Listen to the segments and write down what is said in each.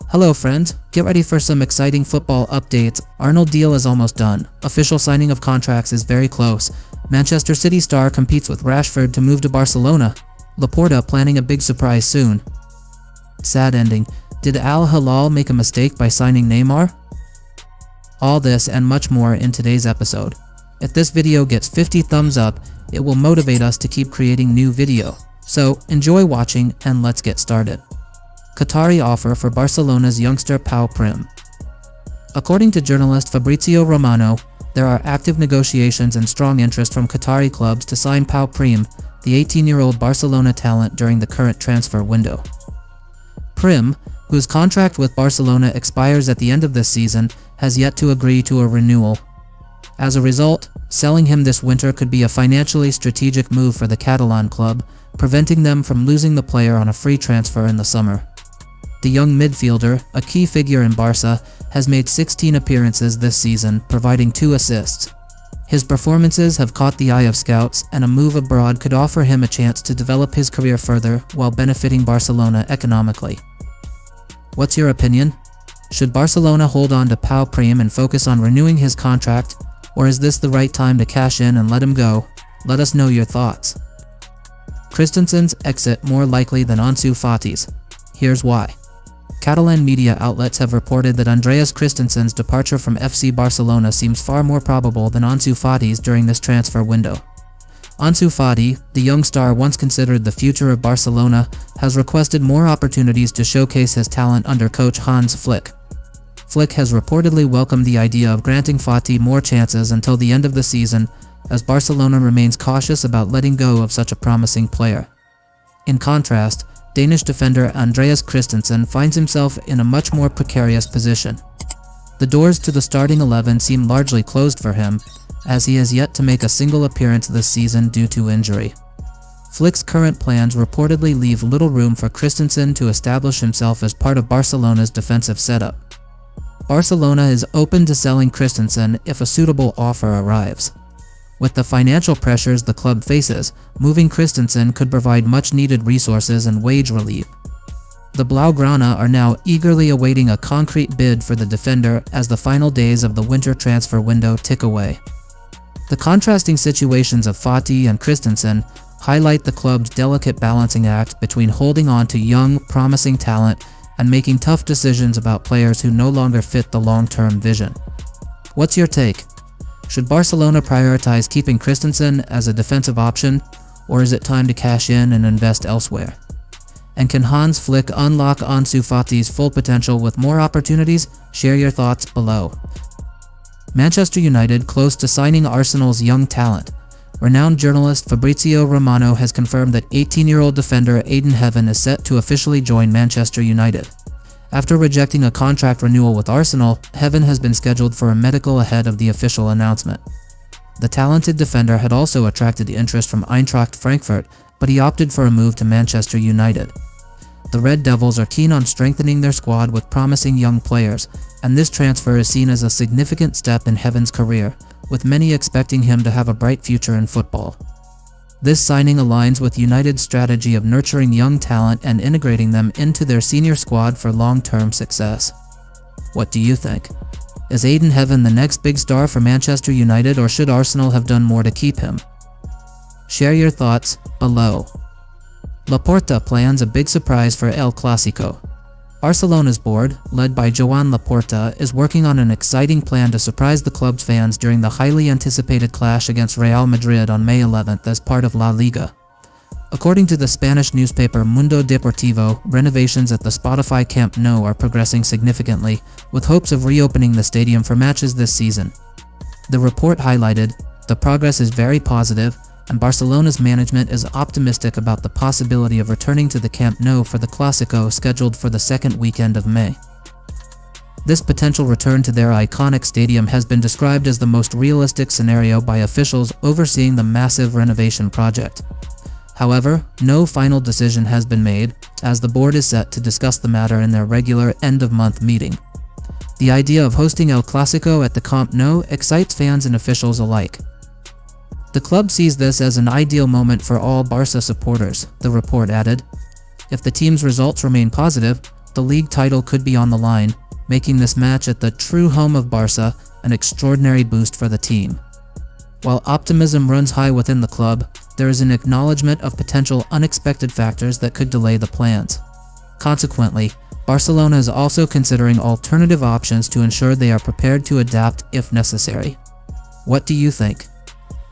Hello friends, get ready for some exciting football updates. Arnold deal is almost done. Official signing of contracts is very close. Manchester City star competes with Rashford to move to Barcelona. Laporta planning a big surprise soon. Sad ending. Did AL-HILAL make a mistake by signing Neymar? All this and much more in today's episode. If this video gets 50 thumbs up, it will motivate us to keep creating new video. So enjoy watching and let's get started. QATARI offer for Barcelona's youngster Prim. According to journalist Fabrizio Romano, there are active negotiations and strong interest from Qatari clubs to sign Prim, the 18-year-old Barcelona talent during the current transfer window. Prim, whose contract with Barcelona expires at the end of this season, has yet to agree to a renewal. As a result, selling him this winter could be a financially strategic move for the Catalan club, preventing them from losing the player on a free transfer in the summer. The young midfielder, a key figure in Barca, has made 16 appearances this season, providing 2 assists. His performances have caught the eye of scouts, and a move abroad could offer him a chance to develop his career further while benefiting Barcelona economically. What's your opinion? Should Barcelona hold on to Prim and focus on renewing his contract, or is this the right time to cash in and let him go? Let us know your thoughts. Christensen's exit more likely than Ansu Fati's. Here's why. Catalan media outlets have reported that Andreas Christensen's departure from FC Barcelona seems far more probable than Ansu Fati's during this transfer window. Ansu Fati, the young star once considered the future of Barcelona, has requested more opportunities to showcase his talent under coach Hans Flick. Flick has reportedly welcomed the idea of granting Fati more chances until the end of the season, as Barcelona remains cautious about letting go of such a promising player. In contrast, Danish defender Andreas Christensen finds himself in a much more precarious position. The doors to the starting 11 seem largely closed for him, as he has yet to make a single appearance this season due to injury. Flick's current plans reportedly leave little room for Christensen to establish himself as part of Barcelona's defensive setup. Barcelona is open to selling Christensen if a suitable offer arrives. With the financial pressures the club faces, moving Christensen could provide much-needed resources and wage relief. The Blaugrana are now eagerly awaiting a concrete bid for the defender as the final days of the winter transfer window tick away. The contrasting situations of Fati and Christensen highlight the club's delicate balancing act between holding on to young, promising talent and making tough decisions about players who no longer fit the long-term vision. What's your take? Should Barcelona prioritize keeping Christensen as a defensive option, or is it time to cash in and invest elsewhere? And can Hans Flick unlock Ansu Fati's full potential with more opportunities? Share your thoughts below. Manchester United close to signing Arsenal's young talent. Renowned journalist Fabrizio Romano has confirmed that 18-year-old defender Aiden Heaven is set to officially join Manchester United. After rejecting a contract renewal with Arsenal, Heaven has been scheduled for a medical ahead of the official announcement. The talented defender had also attracted interest from Eintracht Frankfurt, but he opted for a move to Manchester United. The Red Devils are keen on strengthening their squad with promising young players, and this transfer is seen as a significant step in Heaven's career, with many expecting him to have a bright future in football. This signing aligns with United's strategy of nurturing young talent and integrating them into their senior squad for long-term success. What do you think? Is Aiden Heaven the next big star for Manchester United, or should Arsenal have done more to keep him? Share your thoughts below. Laporta plans a big surprise for El Clásico. Barcelona's board, led by Joan Laporta, is working on an exciting plan to surprise the club's fans during the highly anticipated clash against Real Madrid on May 11th as part of La Liga. According to the Spanish newspaper Mundo Deportivo, renovations at the Spotify Camp Nou are progressing significantly, with hopes of reopening the stadium for matches this season. The report highlighted, the progress is very positive, and Barcelona's management is optimistic about the possibility of returning to the Camp Nou for the Clásico scheduled for the second weekend of May. This potential return to their iconic stadium has been described as the most realistic scenario by officials overseeing the massive renovation project. However, no final decision has been made, as the board is set to discuss the matter in their regular end-of-month meeting. The idea of hosting El Clásico at the Camp Nou excites fans and officials alike. The club sees this as an ideal moment for all Barca supporters, the report added. If the team's results remain positive, the league title could be on the line, making this match at the true home of Barca an extraordinary boost for the team. While optimism runs high within the club, there is an acknowledgement of potential unexpected factors that could delay the plans. Consequently, Barcelona is also considering alternative options to ensure they are prepared to adapt if necessary. What do you think?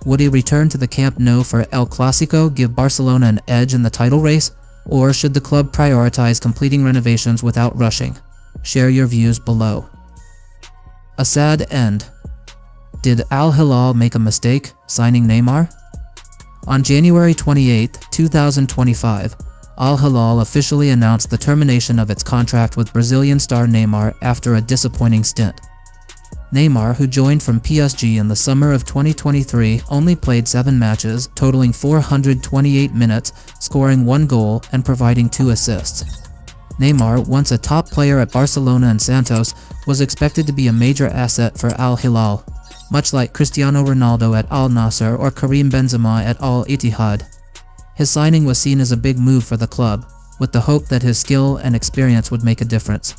Would a return to the Camp Nou for El Clásico give Barcelona an edge in the title race, or should the club prioritize completing renovations without rushing? Share your views below. A sad end. Did Al-Hilal make a mistake signing Neymar? On January 28, 2025, Al-Hilal officially announced the termination of its contract with Brazilian star Neymar after a disappointing stint. Neymar, who joined from PSG in the summer of 2023, only played 7 matches, totaling 428 minutes, scoring 1 goal and providing 2 assists. Neymar, once a top player at Barcelona and Santos, was expected to be a major asset for Al-Hilal, much like Cristiano Ronaldo at Al-Nassr or Karim Benzema at Al-Ittihad. His signing was seen as a big move for the club, with the hope that his skill and experience would make a difference.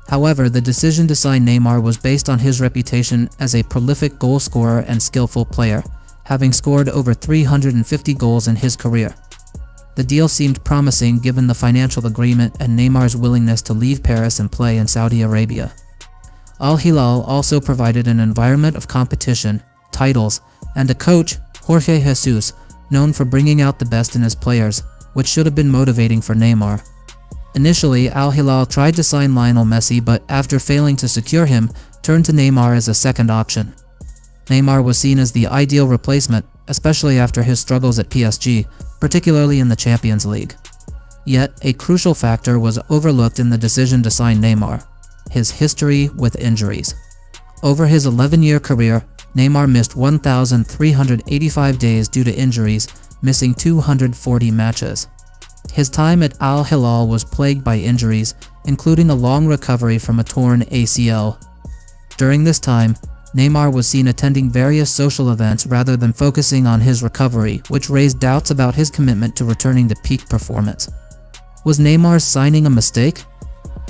However, the decision to sign Neymar was based on his reputation as a prolific goal scorer and skillful player, having scored over 350 goals in his career. The deal seemed promising given the financial agreement and Neymar's willingness to leave Paris and play in Saudi Arabia. Al-Hilal also provided an environment of competition, titles, and a coach, Jorge Jesus, known for bringing out the best in his players, which should have been motivating for Neymar. Initially, Al-Hilal tried to sign Lionel Messi, but after failing to secure him, turned to Neymar as a second option. Neymar was seen as the ideal replacement, especially after his struggles at PSG, particularly in the Champions League. Yet, a crucial factor was overlooked in the decision to sign Neymar: his history with injuries. Over his 11-year career, Neymar missed 1,385 days due to injuries, missing 240 matches. His time at Al-Hilal was plagued by injuries, including a long recovery from a torn ACL. During this time, Neymar was seen attending various social events rather than focusing on his recovery, which raised doubts about his commitment to returning to peak performance. Was Neymar's signing a mistake?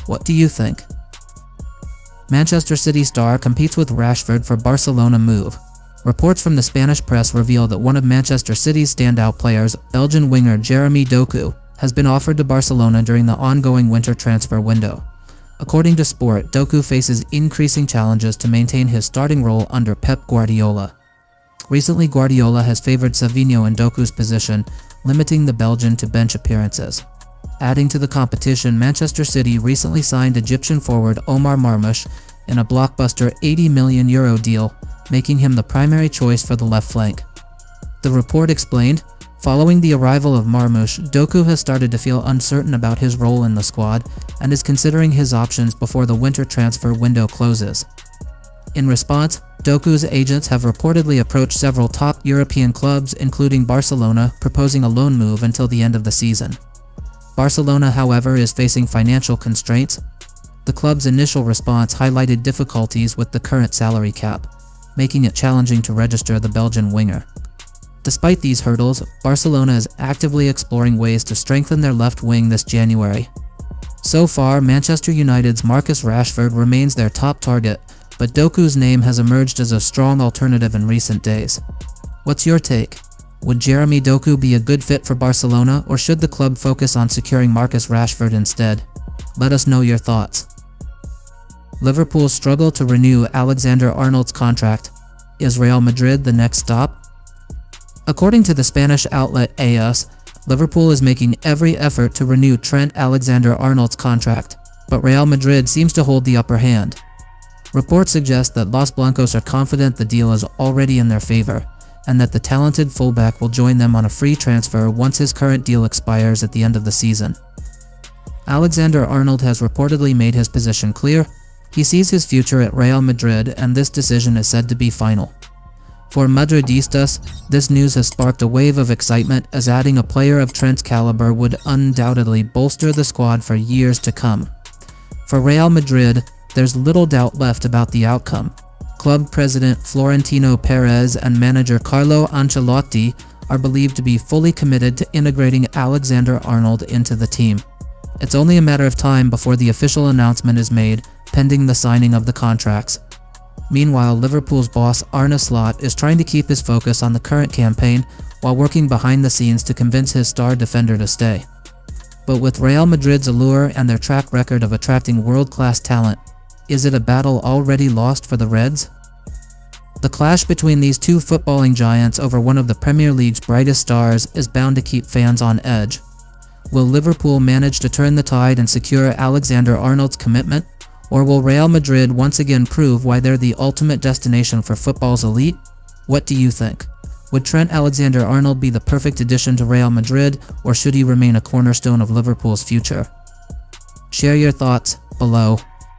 What do you think? Manchester City star competes with Rashford for Barcelona move. Reports from the Spanish press reveal that one of Manchester City's standout players, Belgian winger Jeremy Doku, has been offered to Barcelona during the ongoing winter transfer window. According to Sport, Doku faces increasing challenges to maintain his starting role under Pep Guardiola. Recently, Guardiola has favored Savinho in Doku's position, limiting the Belgian to bench appearances. Adding to the competition, Manchester City recently signed Egyptian forward Omar Marmoush in a blockbuster €80 million deal, making him the primary choice for the left flank. The report explained, following the arrival of Marmoush, Doku has started to feel uncertain about his role in the squad and is considering his options before the winter transfer window closes. In response, Doku's agents have reportedly approached several top European clubs, including Barcelona, proposing a loan move until the end of the season. Barcelona, however, is facing financial constraints. The club's initial response highlighted difficulties with the current salary cap, making it challenging to register the Belgian winger. Despite these hurdles, Barcelona is actively exploring ways to strengthen their left wing this January. So far, Manchester United's Marcus Rashford remains their top target, but Doku's name has emerged as a strong alternative in recent days. What's your take? Would Jeremy Doku be a good fit for Barcelona, or should the club focus on securing Marcus Rashford instead? Let us know your thoughts. Liverpool struggle to renew Alexander-Arnold's contract. Is Real Madrid the next stop? According to the Spanish outlet AS, Liverpool is making every effort to renew Trent Alexander-Arnold's contract, but Real Madrid seems to hold the upper hand. Reports suggest that Los Blancos are confident the deal is already in their favor, and that the talented fullback will join them on a free transfer once his current deal expires at the end of the season. Alexander-Arnold has reportedly made his position clear. He sees his future at Real Madrid, and this decision is said to be final. For Madrid'S, this news has sparked a wave of excitement, as adding a player of Trent's caliber would undoubtedly bolster the squad for years to come. For Real Madrid, there's little doubt left about the outcome. Club president Florentino Perez and manager Carlo Ancelotti are believed to be fully committed to integrating Alexander-Arnold into the team. It's only a matter of time before the official announcement is made, pending the signing of the contracts. Meanwhile, Liverpool's boss Arne Slot is trying to keep his focus on the current campaign while working behind the scenes to convince his star defender to stay. But with Real Madrid's allure and their track record of attracting world-class talent, is it a battle already lost for the Reds? The clash between these two footballing giants over one of the Premier League's brightest stars is bound to keep fans on edge. Will Liverpool manage to turn the tide and secure Alexander-Arnold's commitment? Or will Real Madrid once again prove why they're the ultimate destination for football's elite? What do you think? Would Trent Alexander-Arnold be the perfect addition to Real Madrid, or should he remain a cornerstone of Liverpool's future? Share your thoughts below.